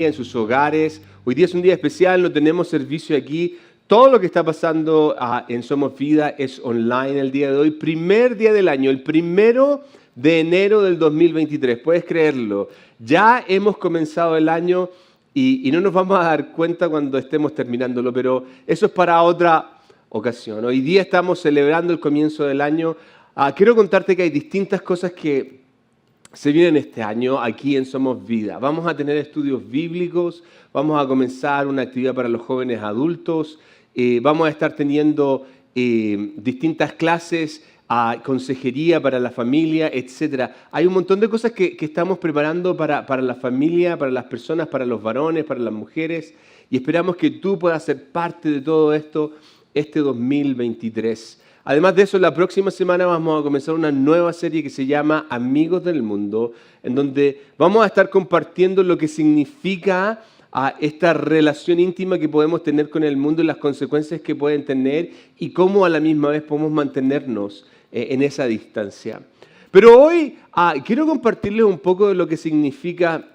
en sus hogares. Hoy día es un día especial, no tenemos servicio aquí. Todo lo que está pasando en Somos Vida es online el día de hoy. Primer día del año, el 1 de enero del 2023. Puedes creerlo. Ya hemos comenzado el año y no nos vamos a dar cuenta cuando estemos terminándolo, pero eso es para otra ocasión. Hoy día estamos celebrando el comienzo del año. Quiero contarte que hay distintas cosas que se vienen este año aquí en Somos Vida. Vamos a tener estudios bíblicos, vamos a comenzar una actividad para los jóvenes adultos, vamos a estar teniendo distintas clases, consejería para la familia, etc. Hay un montón de cosas que estamos preparando para la familia, para las personas, para los varones, para las mujeres, y esperamos que tú puedas ser parte de todo esto este 2023. Además de eso, la próxima semana vamos a comenzar una nueva serie que se llama Amigos del Mundo, en donde vamos a estar compartiendo lo que significa esta relación íntima que podemos tener con el mundo y las consecuencias que pueden tener y cómo a la misma vez podemos mantenernos en esa distancia. Pero hoy quiero compartirles un poco de lo que significa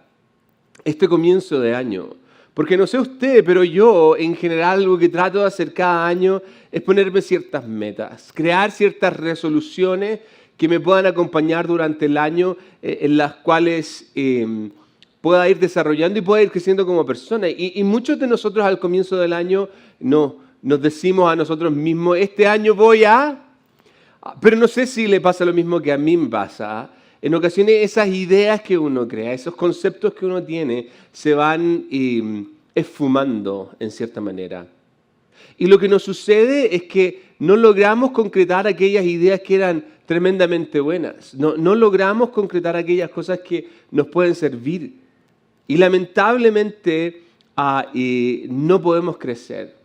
este comienzo de año. Porque no sé usted, pero yo en general algo que trato de hacer cada año es ponerme ciertas metas, crear ciertas resoluciones que me puedan acompañar durante el año, en las cuales pueda ir desarrollando y pueda ir creciendo como persona. Y muchos de nosotros al comienzo del año nos decimos a nosotros mismos, este año voy a... Pero no sé si le pasa lo mismo que a mí me pasa. En ocasiones esas ideas que uno crea, esos conceptos que uno tiene, se van esfumando en cierta manera. Y lo que nos sucede es que no logramos concretar aquellas ideas que eran tremendamente buenas. No logramos concretar aquellas cosas que nos pueden servir. Y lamentablemente no podemos crecer.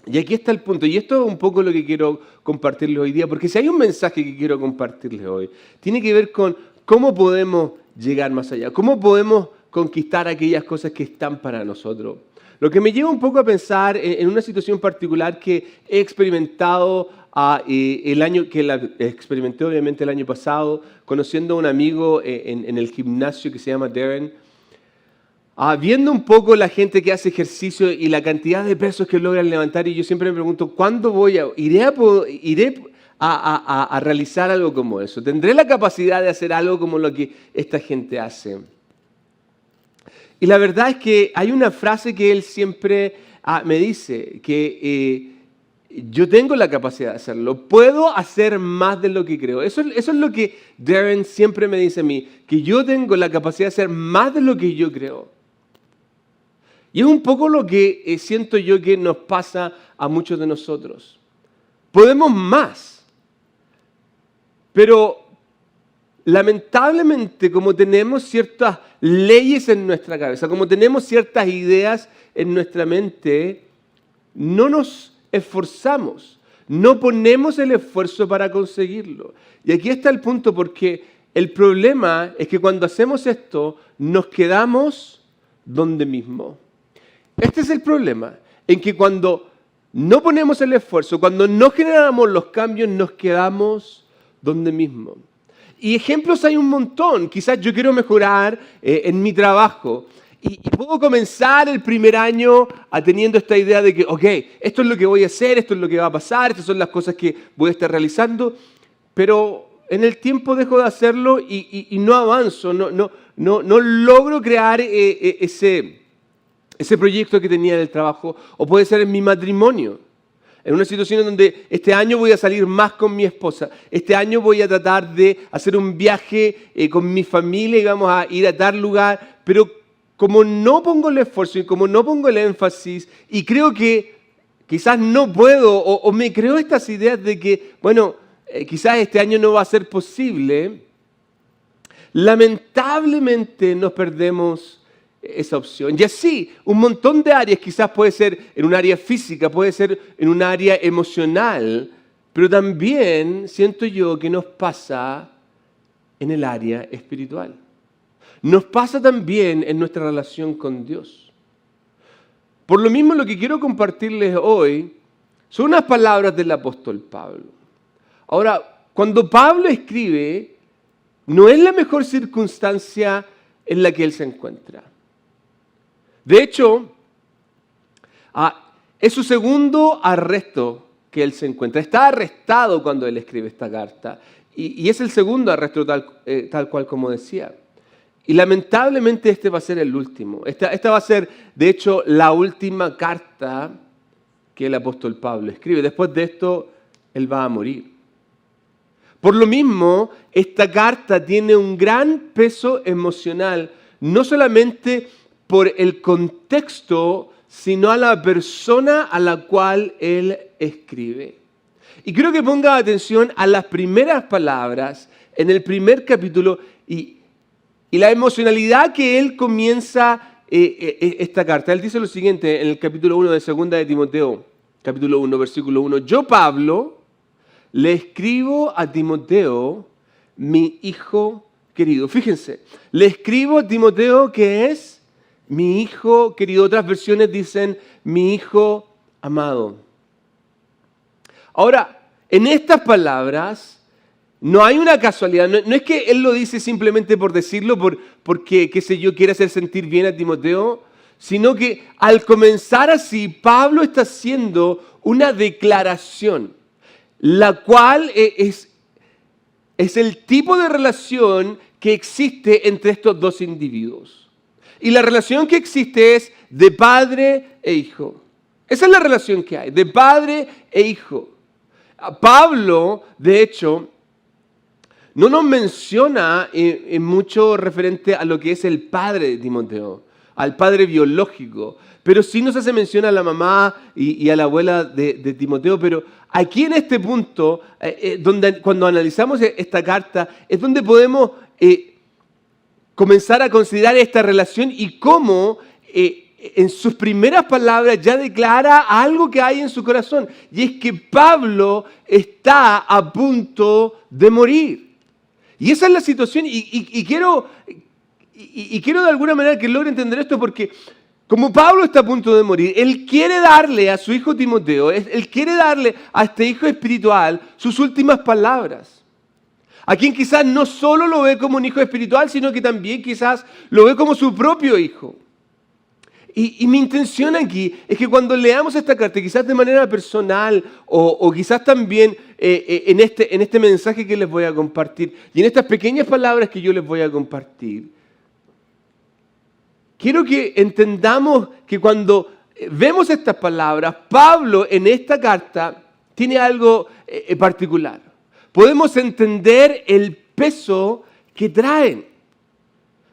Y aquí está el punto, y esto es un poco lo que quiero compartirles hoy día, porque si hay un mensaje que quiero compartirles hoy, tiene que ver con cómo podemos llegar más allá, cómo podemos conquistar aquellas cosas que están para nosotros. Lo que me lleva un poco a pensar en una situación particular que he experimentado experimenté obviamente el año pasado, conociendo a un amigo en el gimnasio que se llama Darren. Viendo un poco la gente que hace ejercicio y la cantidad de pesos que logran levantar, y yo siempre me pregunto, ¿cuándo iré a realizar algo como eso? ¿Tendré la capacidad de hacer algo como lo que esta gente hace? Y la verdad es que hay una frase que él siempre me dice, que yo tengo la capacidad de hacerlo, puedo hacer más de lo que creo. Eso es lo que Darren siempre me dice a mí, que yo tengo la capacidad de hacer más de lo que yo creo. Y es un poco lo que siento yo que nos pasa a muchos de nosotros. Podemos más, pero lamentablemente como tenemos ciertas leyes en nuestra cabeza, como tenemos ciertas ideas en nuestra mente, no nos esforzamos, no ponemos el esfuerzo para conseguirlo. Y aquí está el punto, porque el problema es que cuando hacemos esto, nos quedamos donde mismo. Este es el problema, en que cuando no ponemos el esfuerzo, cuando no generamos los cambios, nos quedamos donde mismo. Y ejemplos hay un montón. Quizás yo quiero mejorar en mi trabajo y puedo comenzar el primer año teniendo esta idea de que, ok, esto es lo que voy a hacer, esto es lo que va a pasar, estas son las cosas que voy a estar realizando, pero en el tiempo dejo de hacerlo y no avanzo, no logro crear ese proyecto que tenía en el trabajo, o puede ser en mi matrimonio, en una situación en donde este año voy a salir más con mi esposa, este año voy a tratar de hacer un viaje con mi familia y vamos a ir a tal lugar, pero como no pongo el esfuerzo y como no pongo el énfasis y creo que quizás no puedo o me creo estas ideas de que, bueno, quizás este año no va a ser posible, lamentablemente nos perdemos esa opción. Y así, un montón de áreas, quizás puede ser en un área física, puede ser en un área emocional, pero también siento yo que nos pasa en el área espiritual. Nos pasa también en nuestra relación con Dios. Por lo mismo, lo que quiero compartirles hoy son unas palabras del apóstol Pablo. Ahora, cuando Pablo escribe, no es la mejor circunstancia en la que él se encuentra. De hecho, es su segundo arresto que él se encuentra. Está arrestado cuando él escribe esta carta. Y es el segundo arresto tal cual como decía. Y lamentablemente este va a ser el último. Esta va a ser, de hecho, la última carta que el apóstol Pablo escribe. Después de esto, él va a morir. Por lo mismo, esta carta tiene un gran peso emocional, no solamente por el contexto, sino a la persona a la cual él escribe. Y quiero que ponga atención a las primeras palabras en el primer capítulo y la emocionalidad que él comienza esta carta. Él dice lo siguiente en el capítulo 1 de 2 de Timoteo, capítulo 1, versículo 1. Yo, Pablo, le escribo a Timoteo, mi hijo querido. Fíjense, le escribo a Timoteo que es mi hijo querido. Otras versiones dicen mi hijo amado. Ahora, en estas palabras no hay una casualidad. No es que él lo dice simplemente por decirlo, porque, qué sé yo, quiere hacer sentir bien a Timoteo, sino que al comenzar así, Pablo está haciendo una declaración, la cual es el tipo de relación que existe entre estos dos individuos. Y la relación que existe es de padre e hijo. Esa es la relación que hay, de padre e hijo. Pablo, de hecho, no nos menciona en mucho referente a lo que es el padre de Timoteo, al padre biológico, pero sí nos hace mención a la mamá y a la abuela de Timoteo. Pero aquí en este punto, cuando analizamos esta carta, es donde podemos comenzar a considerar esta relación y cómo en sus primeras palabras ya declara algo que hay en su corazón. Y es que Pablo está a punto de morir. Y esa es la situación. Y quiero de alguna manera que logre entender esto, porque como Pablo está a punto de morir, él quiere darle a su hijo Timoteo, él quiere darle a este hijo espiritual sus últimas palabras. A quien quizás no solo lo ve como un hijo espiritual, sino que también quizás lo ve como su propio hijo. Y mi intención aquí es que cuando leamos esta carta, quizás de manera personal o quizás también en este mensaje que les voy a compartir y en estas pequeñas palabras que yo les voy a compartir, quiero que entendamos que cuando vemos estas palabras, Pablo en esta carta tiene algo particular. Podemos entender el peso que traen.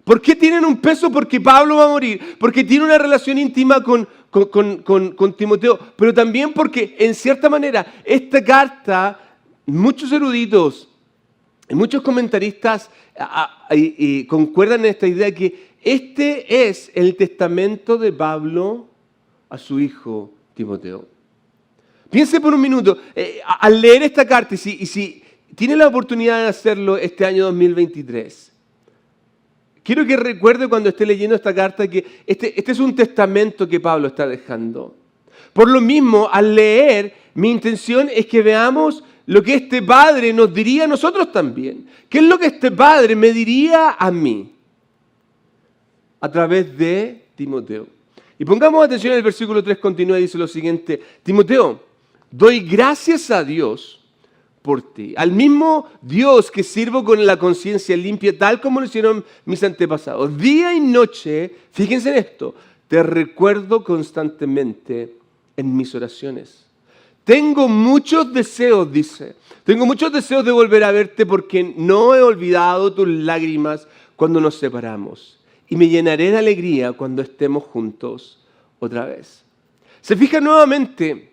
¿Por qué tienen un peso? Porque Pablo va a morir, porque tiene una relación íntima con Timoteo, pero también porque, en cierta manera, esta carta, muchos eruditos y muchos comentaristas concuerdan en esta idea que este es el testamento de Pablo a su hijo Timoteo. Piense por un minuto, al leer esta carta, y si tiene la oportunidad de hacerlo este año 2023, quiero que recuerde cuando esté leyendo esta carta que este es un testamento que Pablo está dejando. Por lo mismo, al leer, mi intención es que veamos lo que este padre nos diría a nosotros también. ¿Qué es lo que este padre me diría a mí? A través de Timoteo. Y pongamos atención en el versículo 3, continúa y dice lo siguiente. Timoteo, doy gracias a Dios por ti, al mismo Dios que sirvo con la conciencia limpia, tal como lo hicieron mis antepasados. Día y noche, fíjense en esto, te recuerdo constantemente en mis oraciones. Tengo muchos deseos, dice, tengo muchos deseos de volver a verte porque no he olvidado tus lágrimas cuando nos separamos y me llenaré de alegría cuando estemos juntos otra vez. Se fija nuevamente,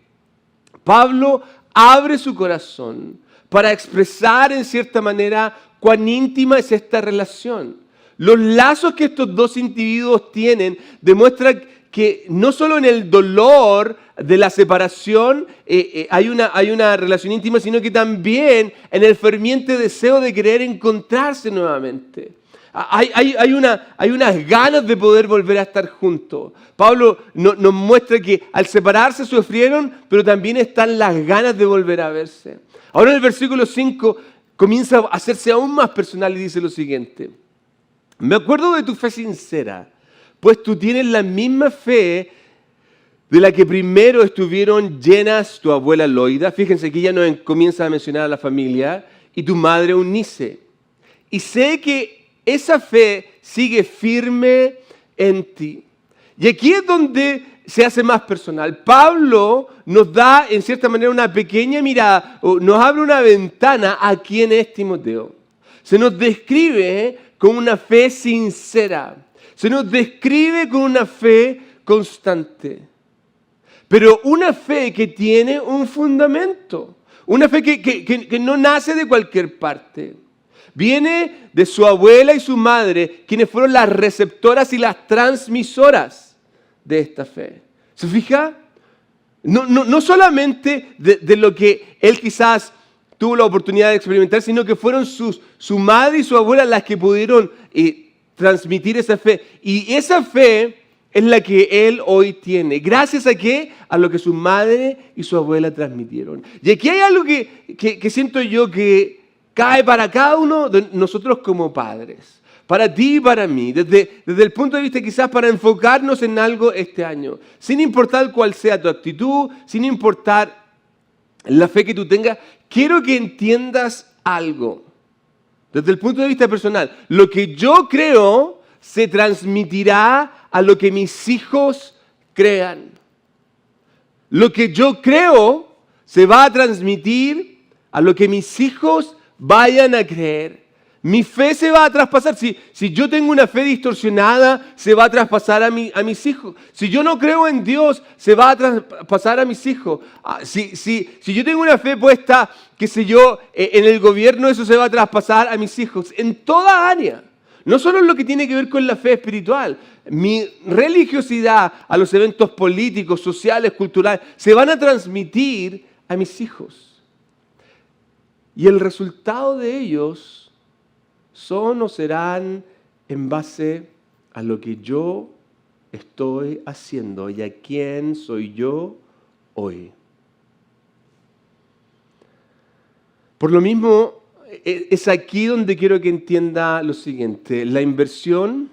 Pablo abre su corazón para expresar en cierta manera cuán íntima es esta relación. Los lazos que estos dos individuos tienen demuestran que no solo en el dolor de la separación hay una relación íntima, sino que también en el ferviente deseo de querer encontrarse nuevamente. Hay unas ganas de poder volver a estar juntos. Pablo nos muestra que al separarse sufrieron, pero también están las ganas de volver a verse. Ahora en el versículo 5 comienza a hacerse aún más personal y dice lo siguiente. Me acuerdo de tu fe sincera, pues tú tienes la misma fe de la que primero estuvieron llenas tu abuela Loida. Fíjense que ella nos comienza a mencionar a la familia, y tu madre Eunice. Y sé que esa fe sigue firme en ti. Y aquí es donde se hace más personal. Pablo nos da, en cierta manera, una pequeña mirada, o nos abre una ventana a quién es Timoteo. Se nos describe con una fe sincera. Se nos describe con una fe constante. Pero una fe que tiene un fundamento. Una fe que no nace de cualquier parte. Viene de su abuela y su madre, quienes fueron las receptoras y las transmisoras de esta fe. ¿Se fija? No solamente de lo que él quizás tuvo la oportunidad de experimentar, sino que fueron su madre y su abuela las que pudieron transmitir esa fe. Y esa fe es la que él hoy tiene. ¿Gracias a qué? A lo que su madre y su abuela transmitieron. Y aquí hay algo que siento yo que cae para cada uno de nosotros como padres. Para ti y para mí. Desde el punto de vista quizás para enfocarnos en algo este año. Sin importar cuál sea tu actitud, sin importar la fe que tú tengas, quiero que entiendas algo. Desde el punto de vista personal, lo que yo creo se transmitirá a lo que mis hijos crean. Lo que yo creo se va a transmitir a lo que mis hijos vayan a creer. Mi fe se va a traspasar. Si yo tengo una fe distorsionada, se va a traspasar a mis hijos. Si yo no creo en Dios, se va a traspasar a mis hijos. Si yo tengo una fe puesta, qué sé yo, en el gobierno, eso se va a traspasar a mis hijos. En toda área. No solo en lo que tiene que ver con la fe espiritual. Mi religiosidad a los eventos políticos, sociales, culturales, se van a transmitir a mis hijos. Y el resultado de ellos son o serán en base a lo que yo estoy haciendo y a quién soy yo hoy. Por lo mismo, es aquí donde quiero que entienda lo siguiente. La inversión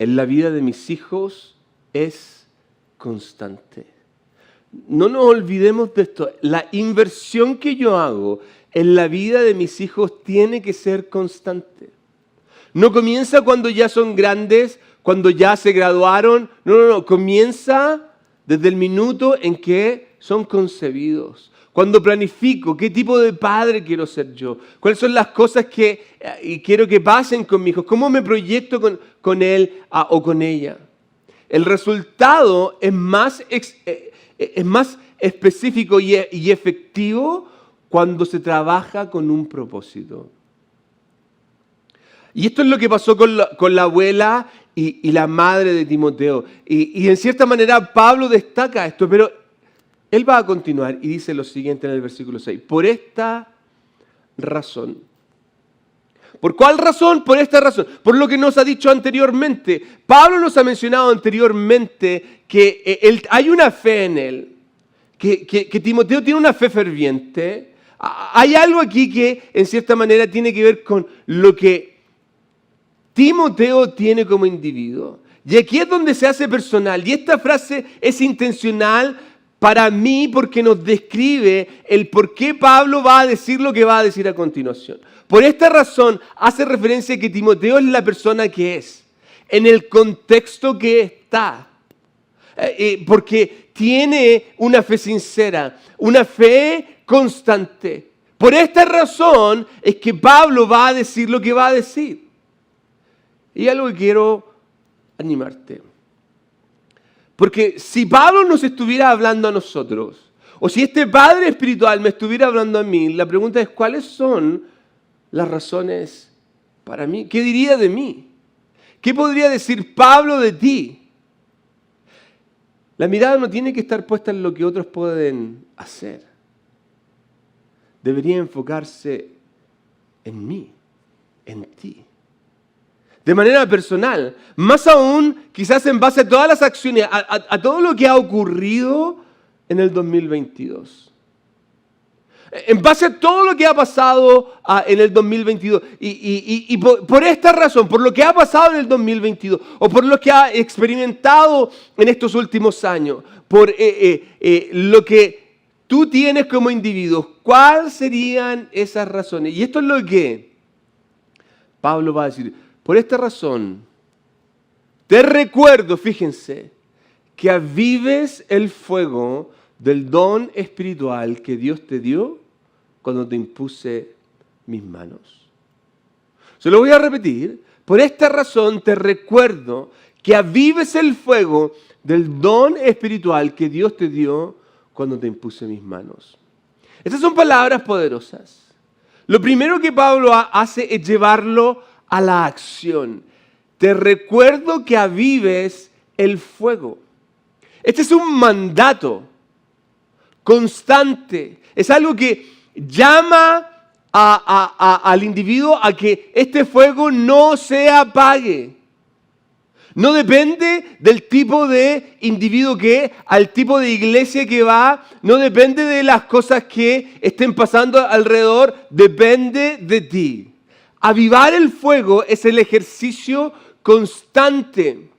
en la vida de mis hijos es constante. No nos olvidemos de esto. La inversión que yo hago en la vida de mis hijos tiene que ser constante. No comienza cuando ya son grandes, cuando ya se graduaron. No. Comienza desde el minuto en que son concebidos. Cuando planifico qué tipo de padre quiero ser yo, cuáles son las cosas que quiero que pasen con mi hijo, cómo me proyecto con él o con ella. El resultado es más específico y efectivo cuando se trabaja con un propósito. Y esto es lo que pasó con la abuela y la madre de Timoteo. Y en cierta manera Pablo destaca esto, pero él va a continuar y dice lo siguiente en el versículo 6. Por esta razón. ¿Por cuál razón? Por esta razón. Por lo que nos ha dicho anteriormente. Pablo nos ha mencionado anteriormente que hay una fe en él. Que Timoteo tiene una fe ferviente. Hay algo aquí que en cierta manera tiene que ver con lo que Timoteo tiene como individuo. Y aquí es donde se hace personal. Y esta frase es intencional para mí porque nos describe el por qué Pablo va a decir lo que va a decir a continuación. Por esta razón hace referencia a que Timoteo es la persona que es, en el contexto que está. Porque tiene una fe sincera, una fe constante. Por esta razón es que Pablo va a decir lo que va a decir. Y algo que quiero animarte. Porque si Pablo nos estuviera hablando a nosotros, o si este padre espiritual me estuviera hablando a mí, la pregunta es, ¿cuáles son las razones para mí? ¿Qué diría de mí? ¿Qué podría decir Pablo de ti? La mirada no tiene que estar puesta en lo que otros pueden hacer. Debería enfocarse en mí, en ti. De manera personal, más aún quizás en base a todas las acciones, a todo lo que ha ocurrido en el 2022. En base a todo lo que ha pasado en el 2022 y por esta razón, por lo que ha pasado en el 2022 o por lo que ha experimentado en estos últimos años, por lo que tú tienes como individuo, ¿cuáles serían esas razones? Y esto es lo que Pablo va a decir. Por esta razón, te recuerdo, fíjense, que avives el fuego del don espiritual que Dios te dio cuando te impuse mis manos. Se lo voy a repetir. Por esta razón te recuerdo que avives el fuego del don espiritual que Dios te dio cuando te impuse mis manos. Estas son palabras poderosas. Lo primero que Pablo hace es llevarlo a la acción. Te recuerdo que avives el fuego. Este es un mandato constante. Es algo que llama al individuo a que este fuego no se apague. No depende del tipo de individuo que es, al tipo de iglesia que va, no depende de las cosas que estén pasando alrededor, depende de ti. Avivar el fuego es el ejercicio constante.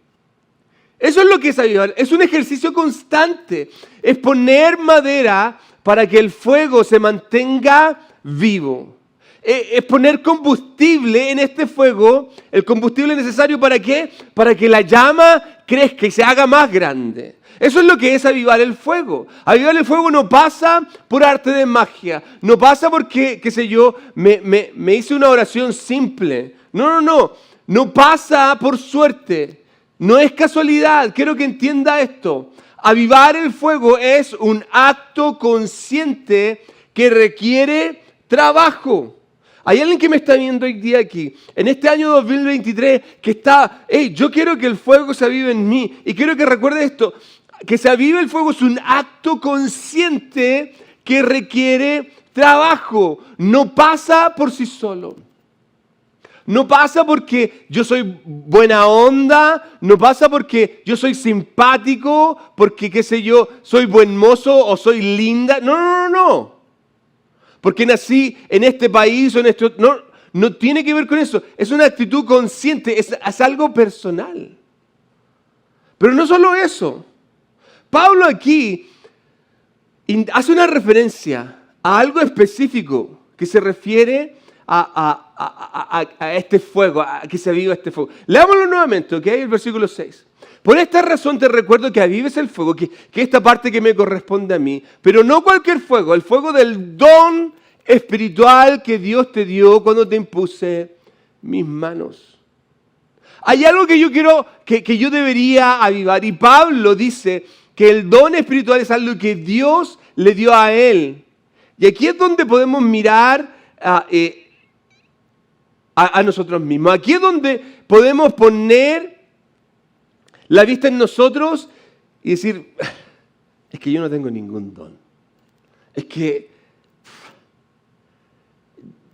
Eso es lo que es avivar, es un ejercicio constante, es poner madera para que el fuego se mantenga vivo. Es poner combustible en este fuego, el combustible necesario ¿para qué? Para que la llama crezca y se haga más grande. Eso es lo que es avivar el fuego. Avivar el fuego no pasa por arte de magia, no pasa porque, qué sé yo, me hice una oración simple. No pasa por suerte, no es casualidad. Quiero que entienda esto. Avivar el fuego es un acto consciente que requiere trabajo. Hay alguien que me está viendo hoy día aquí, en este año 2023, que está, yo quiero que el fuego se avive en mí. Y quiero que recuerde esto, que se avive el fuego es un acto consciente que requiere trabajo. No pasa por sí solo. No pasa porque yo soy buena onda, no pasa porque yo soy simpático, porque, qué sé yo, soy buen mozo o soy linda. No. Porque nací en este país o en este otro. No tiene que ver con eso. Es una actitud consciente, es algo personal. Pero no solo eso. Pablo aquí hace una referencia a algo específico que se refiere a este fuego, a que se aviva este fuego. Leámoslo nuevamente, ¿ok? El versículo 6. Por esta razón te recuerdo que avives el fuego, que esta parte que me corresponde a mí, pero no cualquier fuego, el fuego del don espiritual que Dios te dio cuando te impuse mis manos. Hay algo que yo quiero, que yo debería avivar, y Pablo dice que el don espiritual es algo que Dios le dio a él. Y aquí es donde podemos mirar a nosotros mismos. Aquí es donde podemos poner la vista en nosotros y decir, es que yo no tengo ningún don. Es que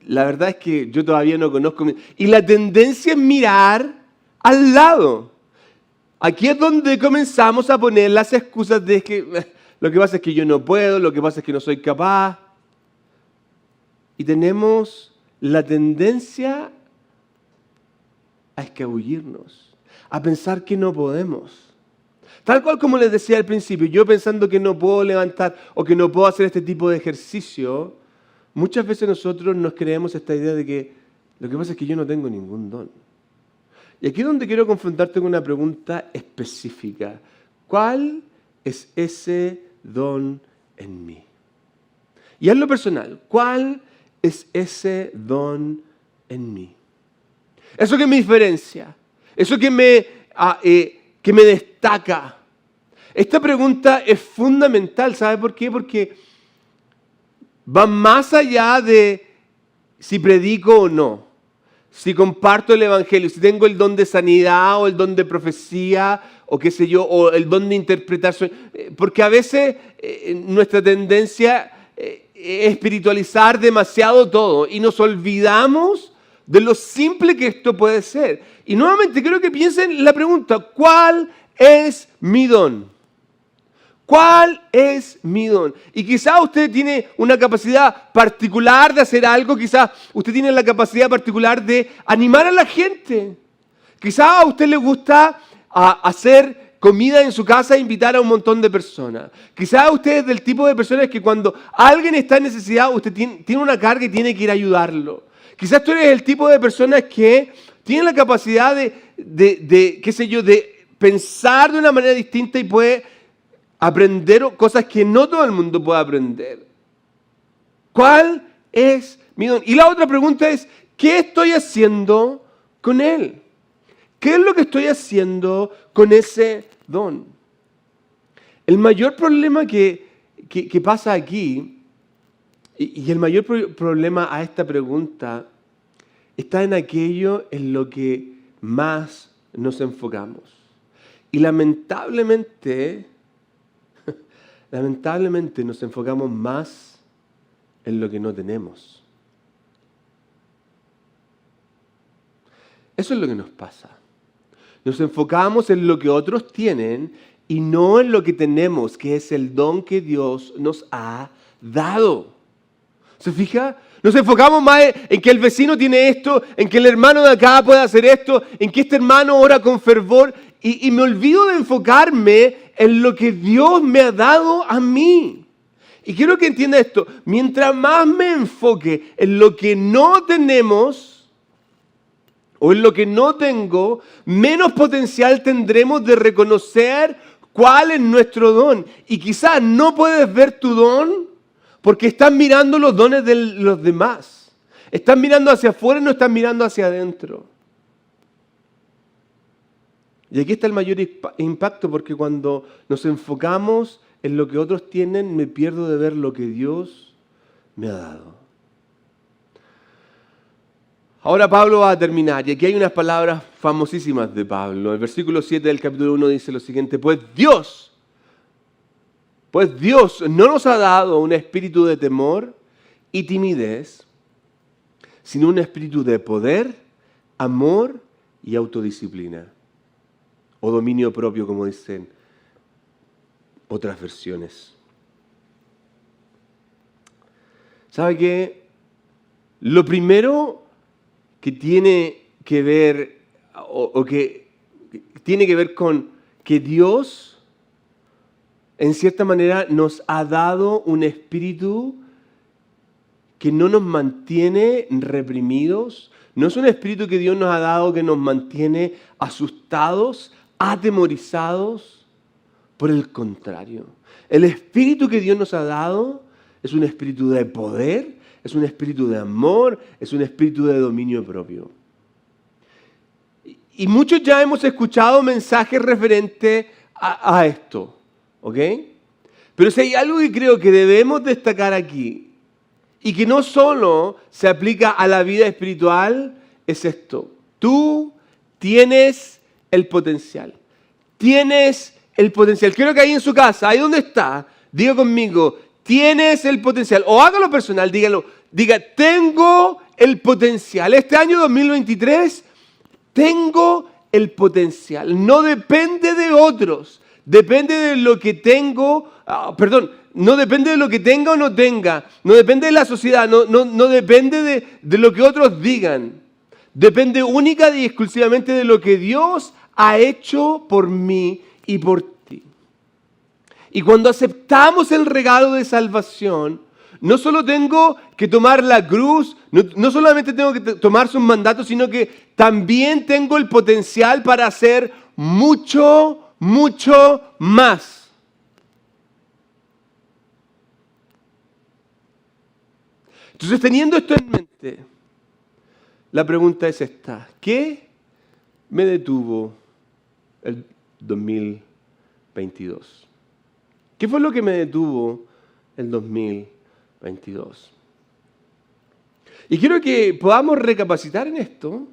la verdad es que yo todavía no conozco. Y la tendencia es mirar al lado. Aquí es donde comenzamos a poner las excusas de que lo que pasa es que yo no puedo, lo que pasa es que no soy capaz. Y tenemos la tendencia a escabullirnos, a pensar que no podemos. Tal cual como les decía al principio, yo pensando que no puedo levantar o que no puedo hacer este tipo de ejercicio, muchas veces nosotros nos creemos esta idea de que lo que pasa es que yo no tengo ningún don. Y aquí es donde quiero confrontarte con una pregunta específica. ¿Cuál es ese don en mí? Y en lo personal, ¿cuál es ese don en mí? Eso que me diferencia, eso que me destaca. Esta pregunta es fundamental, ¿sabe por qué? Porque va más allá de si predico o no, si comparto el evangelio, si tengo el don de sanidad o el don de profecía o qué sé yo, o el don de interpretar. Porque a veces nuestra tendencia es espiritualizar demasiado todo y nos olvidamos de lo simple que esto puede ser. Y nuevamente quiero que piensen la pregunta, ¿cuál es mi don? ¿Cuál es mi don? Y quizá usted tiene una capacidad particular de hacer algo, quizá usted tiene la capacidad particular de animar a la gente. Quizá a usted le gusta hacer comida en su casa e invitar a un montón de personas. Quizá usted es del tipo de personas que cuando alguien está en necesidad, usted tiene una carga y tiene que ir a ayudarlo. Quizás tú eres el tipo de personas que tiene la capacidad qué sé yo, de pensar de una manera distinta y puede aprender cosas que no todo el mundo puede aprender. ¿Cuál es mi don? Y la otra pregunta es, ¿qué estoy haciendo con él? ¿Qué es lo que estoy haciendo con ese don? El mayor problema que pasa aquí, y el mayor problema a esta pregunta, está en aquello en lo que más nos enfocamos. Y lamentablemente nos enfocamos más en lo que no tenemos. Eso es lo que nos pasa. Nos enfocamos en lo que otros tienen y no en lo que tenemos, que es el don que Dios nos ha dado. ¿Se fija? Nos enfocamos más en que el vecino tiene esto, en que el hermano de acá puede hacer esto, en que este hermano ora con fervor y me olvido de enfocarme en lo que Dios me ha dado a mí. Y quiero que entienda esto, mientras más me enfoque en lo que no tenemos o en lo que no tengo, menos potencial tendremos de reconocer cuál es nuestro don. Y quizás no puedes ver tu don porque estás mirando los dones de los demás. Estás mirando hacia afuera y no estás mirando hacia adentro. Y aquí está el mayor impacto, porque cuando nos enfocamos en lo que otros tienen, me pierdo de ver lo que Dios me ha dado. Ahora Pablo va a terminar, y aquí hay unas palabras famosísimas de Pablo. El versículo 7 del capítulo 1 dice lo siguiente: Pues Dios no nos ha dado un espíritu de temor y timidez, sino un espíritu de poder, amor y autodisciplina. O dominio propio, como dicen otras versiones. ¿Sabe qué? Lo primero que tiene que ver, o que tiene que ver con que Dios, en cierta manera, nos ha dado un espíritu que no nos mantiene reprimidos. No es un espíritu que Dios nos ha dado que nos mantiene asustados, atemorizados. Por el contrario, el espíritu que Dios nos ha dado es un espíritu de poder, es un espíritu de amor, es un espíritu de dominio propio. Y muchos ya hemos escuchado mensajes referentes a esto, ¿ok? Pero si hay algo que creo que debemos destacar aquí, y que no solo se aplica a la vida espiritual, es esto: tú tienes el potencial. Tienes el potencial. Quiero que ahí en su casa, ahí donde está, diga conmigo: tienes el potencial. O hágalo personal, dígalo. Diga: tengo el potencial. Este año 2023, tengo el potencial. No depende de otros. Depende de lo que tengo. No depende de lo que tenga o no tenga. No depende de la sociedad. No depende de lo que otros digan. Depende única y exclusivamente de lo que Dios ha hecho por mí y por ti. Y cuando aceptamos el regalo de salvación, no solo tengo que tomar la cruz, no solamente tengo que tomar sus mandatos, sino que también tengo el potencial para hacer mucho, mucho más. Entonces, teniendo esto en mente, la pregunta es esta: ¿qué me detuvo el 2022? ¿Qué fue lo que me detuvo el 2022? Y quiero que podamos recapacitar en esto,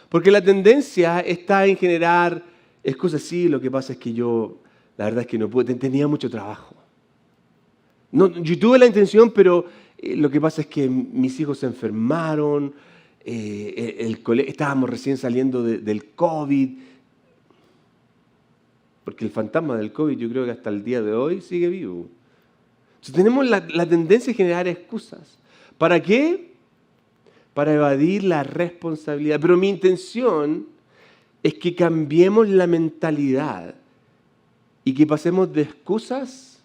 porque la tendencia está en generar excusas. Sí, lo que pasa es que yo, la verdad es que no pude, tenía mucho trabajo. No, yo tuve la intención, pero lo que pasa es que mis hijos se enfermaron, estábamos recién saliendo del COVID. Porque el fantasma del COVID yo creo que hasta el día de hoy sigue vivo. Entonces tenemos la tendencia a generar excusas. ¿Para qué? Para evadir la responsabilidad. Pero mi intención es que cambiemos la mentalidad y que pasemos de excusas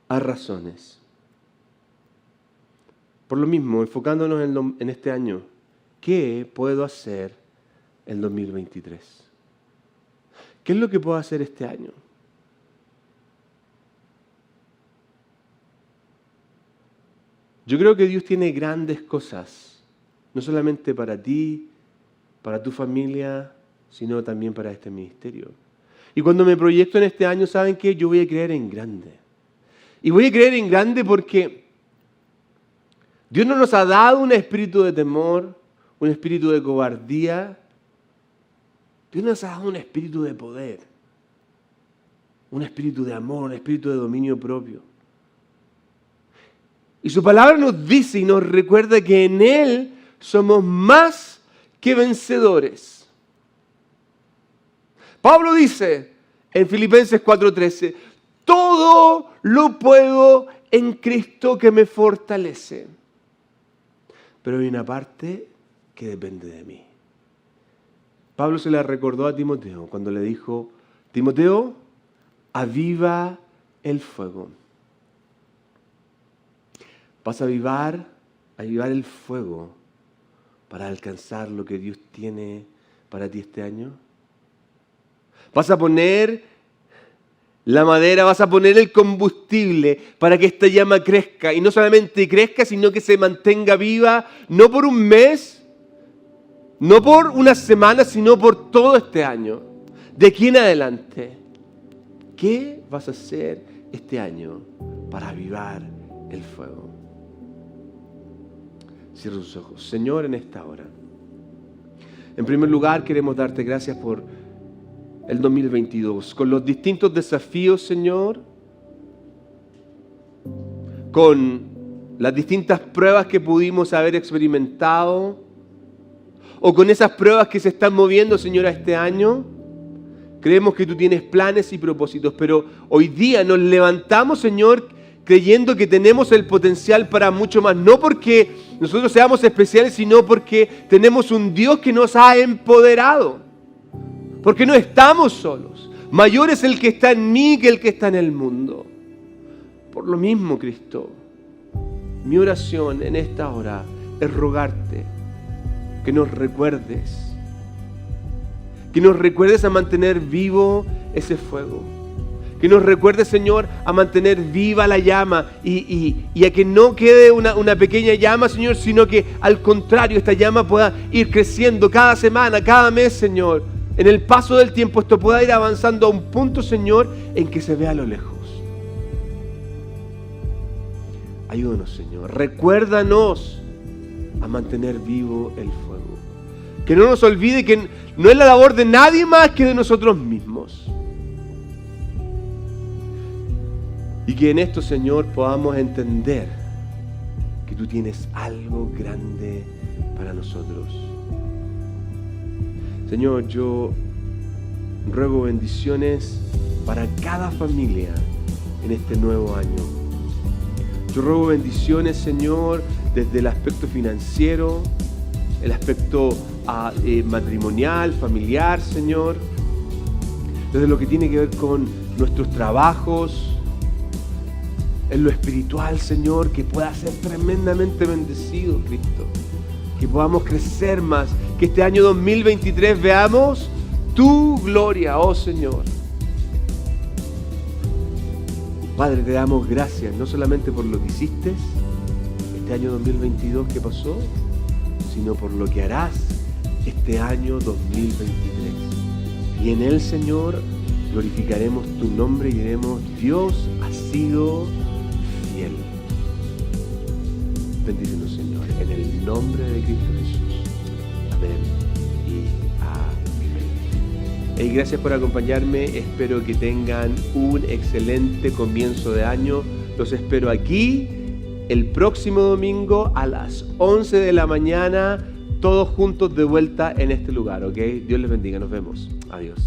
a razones. Por lo mismo, enfocándonos en este año, ¿qué puedo hacer en 2023? ¿Qué es lo que puedo hacer este año? Yo creo que Dios tiene grandes cosas, no solamente para ti, para tu familia, sino también para este ministerio. Y cuando me proyecto en este año, ¿saben qué? Yo voy a creer en grande. Y voy a creer en grande porque Dios no nos ha dado un espíritu de temor, un espíritu de cobardía. Dios nos ha dado un espíritu de poder, un espíritu de amor, un espíritu de dominio propio. Y su palabra nos dice y nos recuerda que en Él somos más que vencedores. Pablo dice en Filipenses 4:13, todo lo puedo en Cristo que me fortalece. Pero hay una parte que depende de mí. Pablo se la recordó a Timoteo cuando le dijo, Timoteo, aviva el fuego. Vas a avivar el fuego para alcanzar lo que Dios tiene para ti este año. Vas a poner la madera, vas a poner el combustible para que esta llama crezca. Y no solamente crezca, sino que se mantenga viva, no por un mes, no por una semana, sino por todo este año. De aquí en adelante, ¿qué vas a hacer este año para avivar el fuego? Cierra sus ojos. Señor, en esta hora, en primer lugar queremos darte gracias por el 2022, con los distintos desafíos, Señor, con las distintas pruebas que pudimos haber experimentado, o con esas pruebas que se están moviendo, Señor, a este año. Creemos que tú tienes planes y propósitos, pero hoy día nos levantamos, Señor, creyendo que tenemos el potencial para mucho más, no porque nosotros seamos especiales, sino porque tenemos un Dios que nos ha empoderado, porque no estamos solos. Mayor es el que está en mí que el que está en el mundo. Por lo mismo, Cristo, mi oración en esta hora es rogarte que nos recuerdes a mantener vivo ese fuego. Que nos recuerde, Señor, a mantener viva la llama y a que no quede una pequeña llama, Señor, sino que al contrario, esta llama pueda ir creciendo cada semana, cada mes, Señor. En el paso del tiempo esto pueda ir avanzando a un punto, Señor, en que se vea a lo lejos. Ayúdanos, Señor. Recuérdanos a mantener vivo el fuego. Que no nos olvide que no es la labor de nadie más que de nosotros mismos. Y que en esto, Señor, podamos entender que tú tienes algo grande para nosotros. Señor, yo ruego bendiciones para cada familia en este nuevo año. Yo ruego bendiciones, Señor, desde el aspecto financiero, el aspecto matrimonial, familiar, Señor, desde lo que tiene que ver con nuestros trabajos, en lo espiritual, Señor, que pueda ser tremendamente bendecido, Cristo. Que podamos crecer más, que este año 2023 veamos tu gloria, oh Señor. Padre, te damos gracias, no solamente por lo que hiciste este año 2022 que pasó, sino por lo que harás este año 2023. Y en él, Señor, glorificaremos tu nombre y diremos, Dios ha sido fiel. Bendícenos, Señor, en el nombre de Cristo Jesús. Amén y amén. Hey, gracias por acompañarme. Espero que tengan un excelente comienzo de año. Los espero aquí el próximo domingo a las 11 de la mañana, todos juntos de vuelta en este lugar, ¿ok? Dios les bendiga. Nos vemos. Adiós.